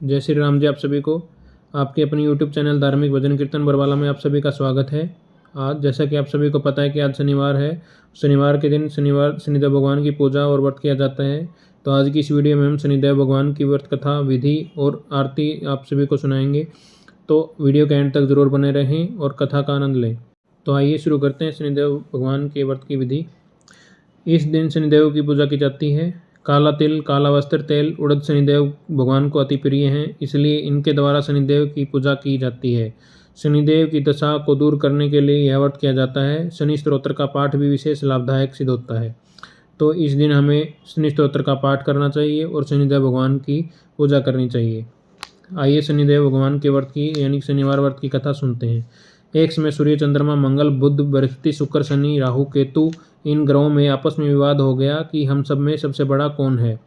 जय श्री राम जी। आप सभी को आपके अपनी यूट्यूब चैनल धार्मिक भजन कीर्तन बरवाला में आप सभी का स्वागत है। आज जैसा कि आप सभी को पता है कि आज शनिवार है। शनिवार के दिन शनिदेव भगवान की पूजा और व्रत किया जाता है। तो आज की इस वीडियो में हम शनिदेव भगवान की व्रत कथा, विधि और आरती आप सभी को सुनाएंगे। तो वीडियो के एंड तक जरूर बने रहें और कथा का आनंद लें। तो आइए शुरू करते हैं शनिदेव भगवान के व्रत की विधि। इस दिन शनिदेव की पूजा की जाती है। काला तिल, काला वस्त्र, तेल, उड़द शनिदेव भगवान को अति प्रिय हैं, इसलिए इनके द्वारा शनिदेव की पूजा की जाती है। शनिदेव की दशा को दूर करने के लिए यह व्रत किया जाता है। शनि स्तोत्र का पाठ भी विशेष लाभदायक सिद्ध होता है। तो इस दिन हमें शनि स्तोत्र का पाठ करना चाहिए और शनिदेव भगवान की पूजा करनी चाहिए। आइए शनिदेव भगवान के व्रत की यानी शनिवार व्रत की कथा सुनते हैं। एक समय सूर्य, चंद्रमा, मंगल, बुध, बृहस्पति, शुक्र, शनि, राहु, केतु इन ग्रहों में आपस में विवाद हो गया कि हम सब में सबसे बड़ा कौन है।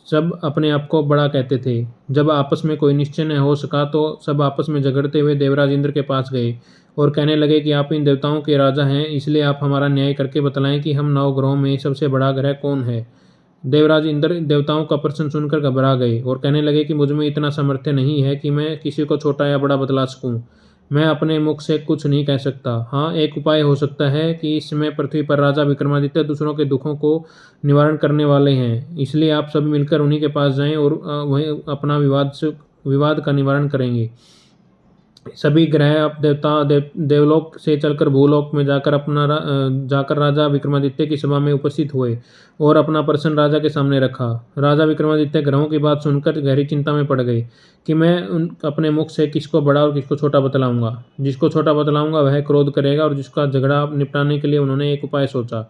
सब अपने आप को बड़ा कहते थे। जब आपस में कोई निश्चय न हो सका तो सब आपस में झगड़ते हुए देवराज इंद्र के पास गए और कहने लगे कि आप इन देवताओं के राजा हैं, इसलिए आप हमारा न्याय करके बतलाएं कि हम 9 ग्रहों में सबसे बड़ा ग्रह कौन है। देवराज इंद्र देवताओं का प्रश्न सुनकर घबरा गए और कहने लगे कि मुझ में इतना सामर्थ्य नहीं है कि मैं किसी को छोटा या बड़ा बतला सकूं। मैं अपने मुख से कुछ नहीं कह सकता। हाँ, एक उपाय हो सकता है कि इस समय पृथ्वी पर राजा विक्रमादित्य दूसरों के दुखों को निवारण करने वाले हैं, इसलिए आप सब मिलकर उन्हीं के पास जाएं और वहीं अपना विवाद का निवारण करेंगे। सभी ग्रह अब देवलोक से चलकर भूलोक में जाकर राजा विक्रमादित्य की सभा में उपस्थित हुए और अपना प्रश्न राजा के सामने रखा। राजा विक्रमादित्य ग्रहों की बात सुनकर गहरी चिंता में पड़ गए कि मैं अपने मुख से किसको बड़ा और किसको छोटा बतलाऊंगा। जिसको छोटा बतलाऊंगा वह क्रोध करेगा और जिसका झगड़ा निपटाने के लिए उन्होंने एक उपाय सोचा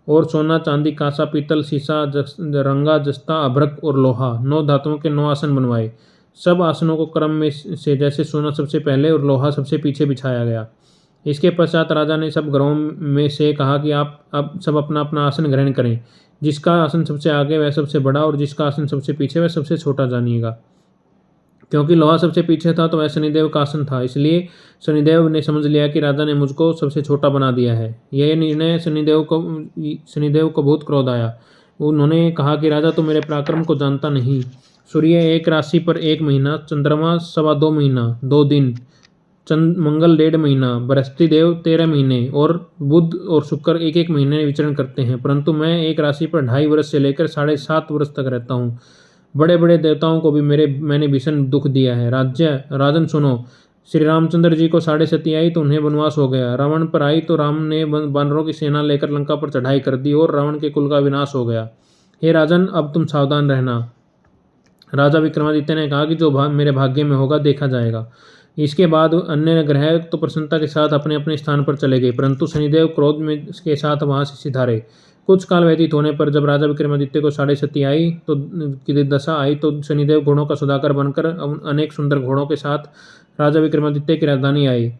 और सोना, चांदी, कांसा, पीतल, शीशा, रंगा, जस्ता, अभ्रक और लोहा 9 धातुओं के 9 आसन बनवाए। सब आसनों को क्रम में से जैसे सोना सबसे पहले और लोहा सबसे पीछे बिछाया गया। इसके पश्चात राजा ने सब ग्रहों में से कहा कि आप अब सब अपना अपना आसन ग्रहण करें। जिसका आसन सबसे आगे वह सबसे बड़ा और जिसका आसन सबसे पीछे वह सबसे छोटा जानिएगा। क्योंकि लोहा सबसे पीछे था तो वह शनिदेव का आसन था, इसलिए शनिदेव ने समझ लिया कि राजा ने मुझको सबसे छोटा बना दिया है। यह निर्णय शनिदेव को बहुत क्रोध आया। उन्होंने कहा कि राजा, तो मेरे पराक्रम को जानता नहीं। सूर्य एक राशि पर 1 महीना, चंद्रमा 2.25 महीना 2 दिन, मंगल 1.5 महीना, बृहस्पति देव 13 महीने और बुध और शुक्र 1-1 महीने विचरण करते हैं, परंतु मैं एक राशि पर 2.5 वर्ष से लेकर 7.5 वर्ष तक रहता हूँ। बड़े बड़े देवताओं को भी मैंने भीषण दुख दिया है। राजन सुनो, श्री रामचंद्र जी को 7.5 आई तो उन्हें वनवास हो गया। रावण पर आई तो राम ने वानरों की सेना लेकर लंका पर चढ़ाई कर दी और रावण के कुल का विनाश हो गया। हे राजन, अब तुम सावधान रहना। राजा विक्रमादित्य ने कहा कि जो मेरे भाग्य में होगा देखा जाएगा। इसके बाद अन्य ग्रह तो प्रसन्नता के साथ अपने अपने स्थान पर चले गए, परंतु शनिदेव क्रोध में के साथ वहां से सिधारे। कुछ काल व्यतीत होने पर जब राजा विक्रमादित्य को 7.5 आई तो की दशा आई तो शनिदेव घोड़ों का सौदागर बनकर अनेक सुंदर घोड़ों के साथ राजा विक्रमादित्य की राजधानी आए।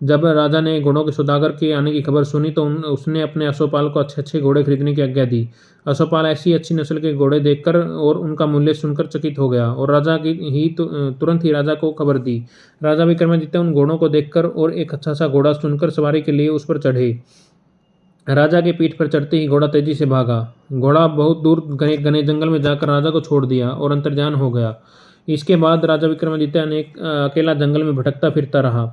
जब राजा ने घोड़ों के सौदागर के आने की खबर सुनी तो उसने अपने अश्वपाल को अच्छे अच्छे घोड़े खरीदने की आज्ञा दी। अश्वपाल ऐसी अच्छी नस्ल के घोड़े देखकर और उनका मूल्य सुनकर चकित हो गया और राजा की तुरंत ही राजा को खबर दी। राजा विक्रमादित्य उन घोड़ों को देखकर और एक अच्छा सा घोड़ा चुनकर सवारी के लिए उस पर चढ़े। राजा के पीठ पर चढ़ते ही घोड़ा तेजी से भागा। घोड़ा बहुत दूर घने जंगल में जाकर राजा को छोड़ दिया और अंतर्ध्यान हो गया। इसके बाद राजा विक्रमादित्य ने अकेला जंगल में भटकता फिरता रहा।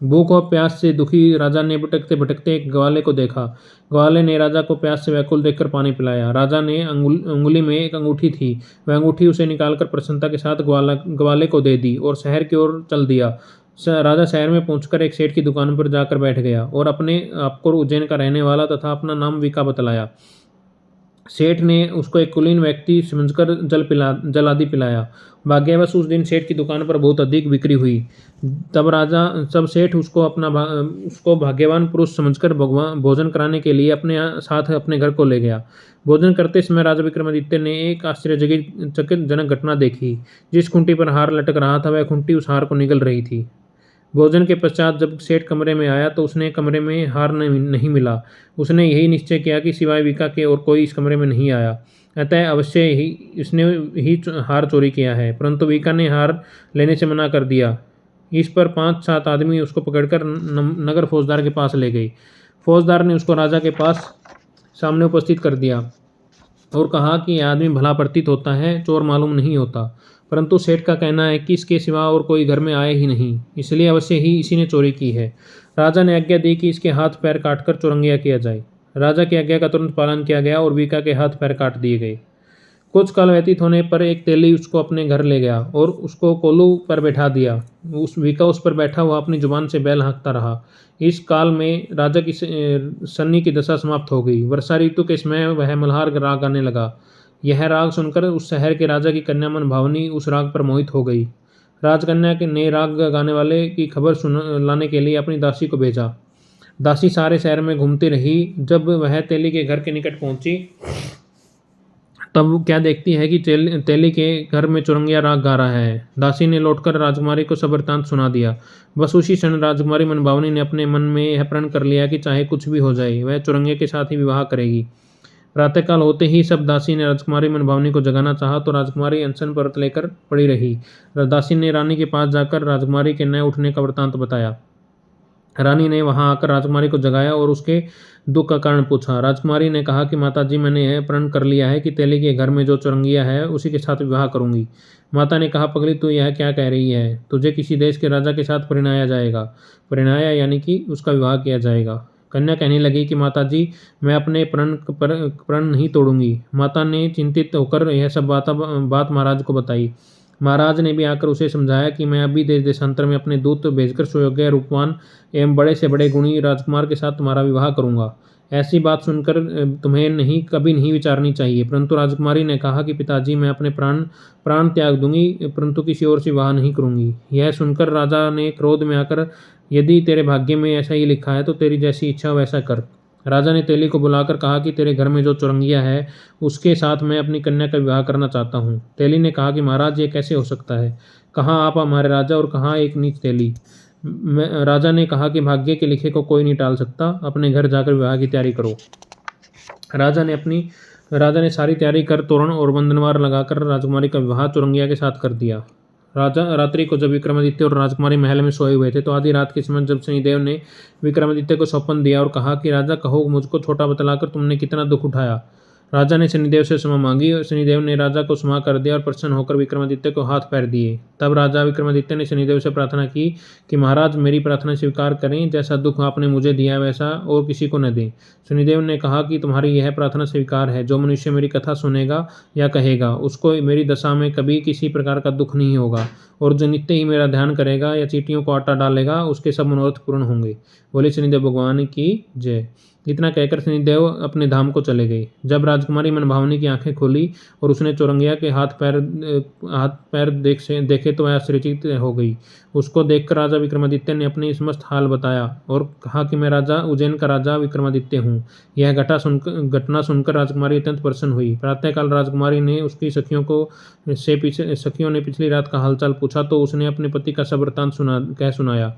भूख और प्यास से दुखी राजा ने भटकते भटकते एक ग्वाले को देखा। ग्वाले ने राजा को प्यास से व्याकुल देखकर पानी पिलाया। राजा ने अंगुली में एक अंगूठी थी, वह अंगूठी उसे निकालकर प्रसन्नता के साथ ग्वाले को दे दी और शहर की ओर चल दिया। राजा शहर में पहुंचकर एक सेठ की दुकान पर जाकर बैठ गया और अपने आपको उज्जैन का रहने वाला तथा अपना नाम विका बतलाया। सेठ ने उसको एक कुलीन व्यक्ति समझकर जल आदि पिलाया। भाग्यवश उस दिन सेठ की दुकान पर बहुत अधिक बिक्री हुई। तब सेठ उसको भाग्यवान पुरुष समझकर भोजन कराने के लिए अपने साथ अपने घर को ले गया। भोजन करते समय राजा विक्रमादित्य ने एक आश्चर्यजनक घटना देखी। जिस खूंटी पर हार लटक रहा था वह खूंटी उस हार को निगल रही थी। भोजन के पश्चात जब सेठ कमरे में आया तो उसने कमरे में हार नहीं मिला। उसने यही निश्चय किया कि सिवाय विका के और कोई इस कमरे में नहीं आया, अतः अवश्य ही इसने ही हार चोरी किया है। परंतु विका ने हार लेने से मना कर दिया। इस पर 5-7 आदमी उसको पकड़कर नगर फौजदार के पास ले गए। फौजदार ने उसको राजा के पास सामने उपस्थित कर दिया और कहा कि यह आदमी भला प्रतीत होता है, चोर मालूम नहीं होता। परंतु सेठ का कहना है कि इसके सिवा और कोई घर में आए ही नहीं, इसलिए अवश्य ही इसी ने चोरी की है। राजा ने आज्ञा दी कि इसके हाथ पैर काटकर चुरंगिया किया जाए। राजा की आज्ञा का तुरंत पालन किया गया और वीका के हाथ पैर काट दिए गए। कुछ काल व्यतीत होने पर एक तेली उसको अपने घर ले गया और उसको कोलू पर बैठा दिया। उस वीका उस पर बैठा हुआ अपनी जुबान से बैल हाँकता रहा। इस काल में राजा की सन्नी की दशा समाप्त हो गई। वर्षा ऋतु के समय वह मल्हार राग गाने लगा। यह राग सुनकर उस शहर के राजा की कन्या मन भावनी उस राग पर मोहित हो गई। राजकन्या के ने राग गाने वाले की खबर लाने के लिए अपनी दासी को भेजा। दासी सारे शहर में घूमती रही। जब वह तेली के घर के निकट पहुंची तब क्या देखती है कि तेली के घर में चुरंगिया राग गा रहा है। दासी ने लौटकर राजकुमारी को सब वृत्तांत सुना दिया। बस उसी क्षण राजकुमारी मनभावनी ने अपने मन में यह प्रण कर लिया कि चाहे कुछ भी हो जाए वह चुरंगिया के साथ ही विवाह करेगी। प्रातःकाल होते ही सब दासी ने राजकुमारी मनभावनी को जगाना चाहा तो राजकुमारी अनशन पर व्रत लेकर पड़ी रही। दासी ने रानी के पास जाकर राजकुमारी के न उठने का वृत्तांत बताया। रानी ने वहां आकर राजकुमारी को जगाया और उसके दुख का कारण पूछा। राजकुमारी ने कहा कि माताजी, मैंने यह प्रण कर लिया है कि तेली के घर में जो चुरंगिया है उसी के साथ विवाह करूंगी। माता ने कहा, पगली तू यह क्या कह रही है? तुझे किसी देश के राजा के साथ परिणाया जाएगा। परिणाया यानी कि उसका विवाह किया जाएगा। कन्या कहने लगी कि माताजी, मैं अपने प्रण नहीं तोड़ूंगी। माता ने चिंतित होकर यह सब बात महाराज को बताई। महाराज ने भी आकर उसे समझाया कि मैं अभी देश देशांतर में अपने दूत भेजकर सुयोग्य, रूपवान एवं बड़े से बड़े गुणी राजकुमार के साथ तुम्हारा विवाह करूंगा। ऐसी बात सुनकर तुम्हें कभी नहीं विचारनी चाहिए। परंतु राजकुमारी ने कहा कि पिताजी, मैं अपने प्राण त्याग दूंगी, परंतु किसी और से विवाह नहीं करूंगी। यह सुनकर राजा ने क्रोध में आकर, यदि तेरे भाग्य में ऐसा ही लिखा है तो तेरी जैसी इच्छा वैसा कर। राजा ने तेली को बुलाकर कहा कि तेरे घर में जो चुरंगिया है उसके साथ मैं अपनी कन्या का विवाह करना चाहता हूँ। तेली ने कहा कि महाराज, ये कैसे हो सकता है? कहाँ आप हमारे राजा और कहाँ एक नीच तेली? राजा ने कहा कि भाग्य के लिखे को कोई नहीं टाल सकता। अपने घर जाकर विवाह की तैयारी करो। राजा ने सारी तैयारी कर तोरण और बंधनवार लगाकर राजकुमारी का विवाह चुरंगिया के साथ कर दिया। रात्रि को जब विक्रमादित्य और राजकुमारी महल में सोए हुए थे तो आधी रात के समय जब शनिदेव ने विक्रमादित्य को सौंपन दिया और कहा कि राजा, कहो मुझको छोटा बतलाकर तुमने कितना दुख उठाया। राजा ने शनिदेव से क्षमा मांगी और शनिदेव ने राजा को क्षमा कर दिया और प्रसन्न होकर विक्रमादित्य को हाथ पैर दिए। तब राजा विक्रमादित्य ने शनिदेव से प्रार्थना की कि महाराज, मेरी प्रार्थना स्वीकार करें। जैसा दुख आपने मुझे दिया वैसा और किसी को न दें। शनिदेव ने कहा कि तुम्हारी यह प्रार्थना स्वीकार है। जो मनुष्य मेरी कथा सुनेगा या कहेगा उसको मेरी दशा में कभी किसी प्रकार का दुख नहीं होगा, और जो नित्य ही मेरा ध्यान करेगा या चींटियों को आटा डालेगा उसके सब मनोरथ पूर्ण होंगे। बोले शनिदेव भगवान की जय। इतना कहकर शनिदेव अपने धाम को चले गए। जब राजकुमारी मनभावनी की आंखें खोली और उसने चुरंगिया के हाथ पैर देखे तो वह आश्चर्यचकित हो गई। उसको देखकर राजा विक्रमादित्य ने अपनी समस्त हाल बताया और कहा कि मैं राजा उज्जैन का राजा विक्रमादित्य हूँ। यह घटना सुनकर राजकुमारी अत्यंत प्रसन्न हुई। प्रातःकाल राजकुमारी ने उसकी सखियों ने पिछली रात का हालचाल पूछा तो उसने अपने पति का सब वृत्तांत सुनाया।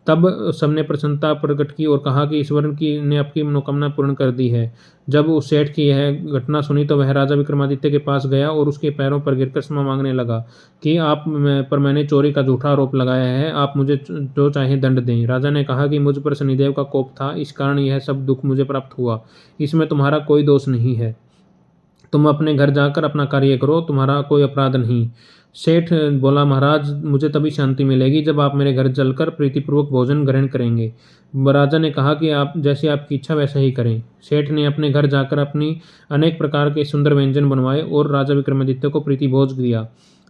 तब सबने प्रसन्नता प्रकट की और कहा कि ईश्वर ने आपकी मनोकामना पूर्ण कर दी है। जब उस सेठ की यह घटना सुनी तो वह राजा विक्रमादित्य के पास गया और उसके पैरों पर गिरकर क्षमा मांगने लगा कि मैंने चोरी का झूठा आरोप लगाया है, आप मुझे जो चाहे दंड दें। राजा ने कहा कि मुझ पर शनिदेव का कोप था, इस कारण यह सब दुख मुझे प्राप्त हुआ। इसमें तुम्हारा कोई दोष नहीं है। तुम अपने घर जाकर अपना कार्य करो, तुम्हारा कोई अपराध नहीं। सेठ बोला, महाराज, मुझे तभी शांति मिलेगी जब आप मेरे घर चलकर प्रीतिपूर्वक भोजन ग्रहण करेंगे। राजा ने कहा कि आप जैसे आपकी इच्छा वैसा ही करें। सेठ ने अपने घर जाकर अपनी अनेक प्रकार के सुंदर व्यंजन बनवाए और राजा विक्रमादित्य को प्रीति भोज दिया।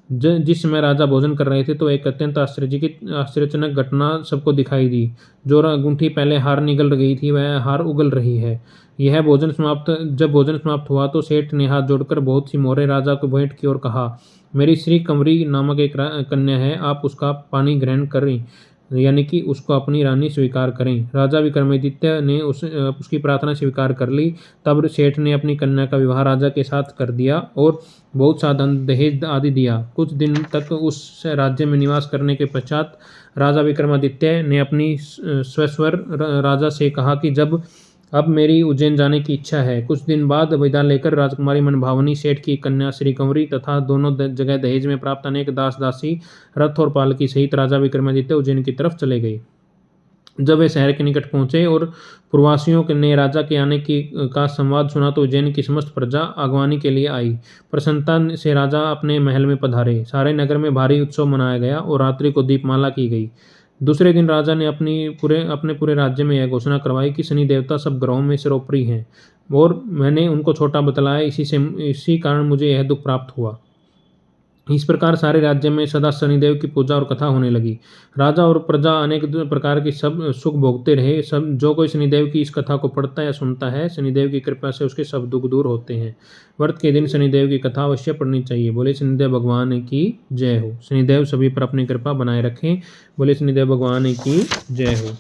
जिस समय राजा भोजन कर रहे थे तो एक अत्यंत आश्चर्यजनक घटना सबको दिखाई दी। जो अंगूठी पहले हार निगल गई थी वह हार उगल रही है। जब भोजन समाप्त हुआ तो सेठ ने हाथ जोड़कर बहुत सी मोहरें राजा को भेंट की और कहा, मेरी श्री कंवरी नामक एक कन्या है, आप उसका पानी ग्रहण करें, यानी कि उसको अपनी रानी स्वीकार करें। राजा विक्रमादित्य ने उसकी प्रार्थना स्वीकार कर ली। तब सेठ ने अपनी कन्या का विवाह राजा के साथ कर दिया और बहुत सा धन दहेज आदि दिया। कुछ दिन तक उस राज्य में निवास करने के पश्चात राजा विक्रमादित्य ने अपनी स्वस्वर राजा से कहा कि अब मेरी उज्जैन जाने की इच्छा है। कुछ दिन बाद विदा लेकर राजकुमारी मनभावनी सेठ की कन्या श्री कंवरी तथा दोनों जगह दहेज में प्राप्त अनेक दास दासी, रथ और पालकी सहित राजा विक्रमादित्य उज्जैन की तरफ चले गए। जब वे शहर के निकट पहुंचे और प्रवासियों ने राजा के आने की का संवाद सुना तो उज्जैन की समस्त प्रजा अगवानी के लिए आई। प्रसन्नता से राजा अपने महल में पधारे। सारे नगर में भारी उत्सव मनाया गया और रात्रि को दीपमाला की गई। दूसरे दिन राजा ने अपने पूरे राज्य में यह घोषणा करवाई कि शनि देवता सब ग्रहों में सर्वोपरि हैं और मैंने उनको छोटा बतलाया, इसी कारण मुझे यह दुख प्राप्त हुआ। इस प्रकार सारे राज्य में सदा शनिदेव की पूजा और कथा होने लगी। राजा और प्रजा अनेक प्रकार की सब सुख भोगते रहे। सब जो कोई शनिदेव की इस कथा को पढ़ता या सुनता है, शनिदेव की कृपा से उसके सब दुख दूर होते हैं। व्रत के दिन शनिदेव की कथा अवश्य पढ़नी चाहिए। बोले शनिदेव भगवान की जय हो। शनिदेव सभी पर अपनी कृपा बनाए रखें। बोले शनिदेव भगवान की जय हो।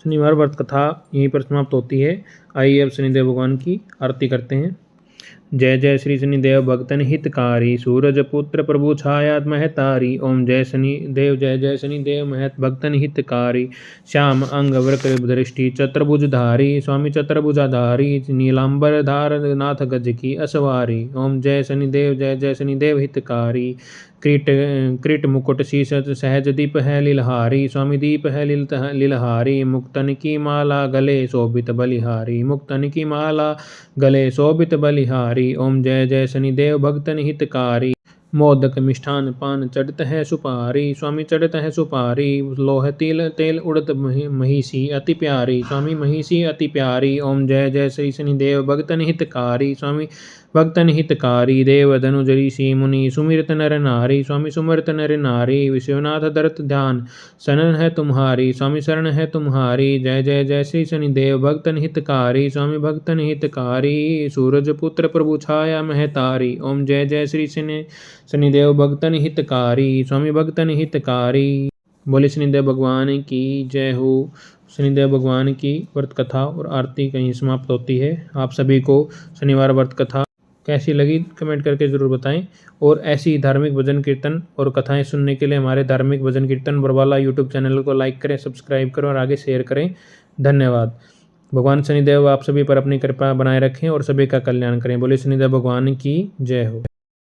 शनिवार व्रत कथा यहीं पर समाप्त होती है। आइए अब शनिदेव भगवान की आरती करते हैं। जय जय श्री शनिदेव भक्तन हितकारी, सूरज पुत्र प्रभु छाया महतारी। ओम जय शनिदेव, जय जय शनिदेव महत भक्तन हितकारी। श्याम अंग वक्र दृष्टि चतुर्भुजधारी, स्वामी चतुर्भुजाधारी। नीलांबर धार नाथ गज की असवारी। ओम जय शनिदेव, जय जय शनिदेव हितकारी। कृट मुकुट शीश सहज दीप है लीलहारी, स्वामी दीप है लीलहारी। मुक्तन की माला गले शोभित बलिहारी, मुक्तन की माला गले शोभित बलिहारी। ओम जय जय शनिदेव भक्तन हितकारी। मोदक मिष्ठान पान चढ़त है सुपारी, स्वामी चढ़त है सुपारी। लोह तिल तेल उड़त महिषी अति प्यारी, स्वामी महिषी अति प्यारी। ओम जय जय श्री शनिदेव भक्तन हितकारी, स्वामी भक्तन हितकारी। देव धनुज ऋषि मुनि सुमिरत नर नारी, स्वामी सुमिरत नर नारी। विश्वनाथ दरत ध्यान शरण है तुम्हारी, स्वामी शरण है तुम्हारी। जय जय जय श्री शनिदेव भक्तन हितकारी, स्वामी भक्तन हितकारी। सूरज पुत्र प्रभु छाया महतारी। ओम जय जय श्री शनिदेव भक्तन हितकारी, स्वामी भक्तन हितकारी। बोले शनिदेव भगवान की जय हो। शनिदेव भगवान की व्रत कथा और आरती कहीं समाप्त होती है। आप सभी को शनिवार व्रत कथा कैसी लगी कमेंट करके ज़रूर बताएं। और ऐसी धार्मिक भजन कीर्तन और कथाएं सुनने के लिए हमारे धार्मिक भजन कीर्तन बरवाला यूट्यूब चैनल को लाइक करें, सब्सक्राइब करें और आगे शेयर करें। धन्यवाद। भगवान शनिदेव आप सभी पर अपनी कृपा बनाए रखें और सभी का कल्याण करें। बोले शनिदेव भगवान की जय हो।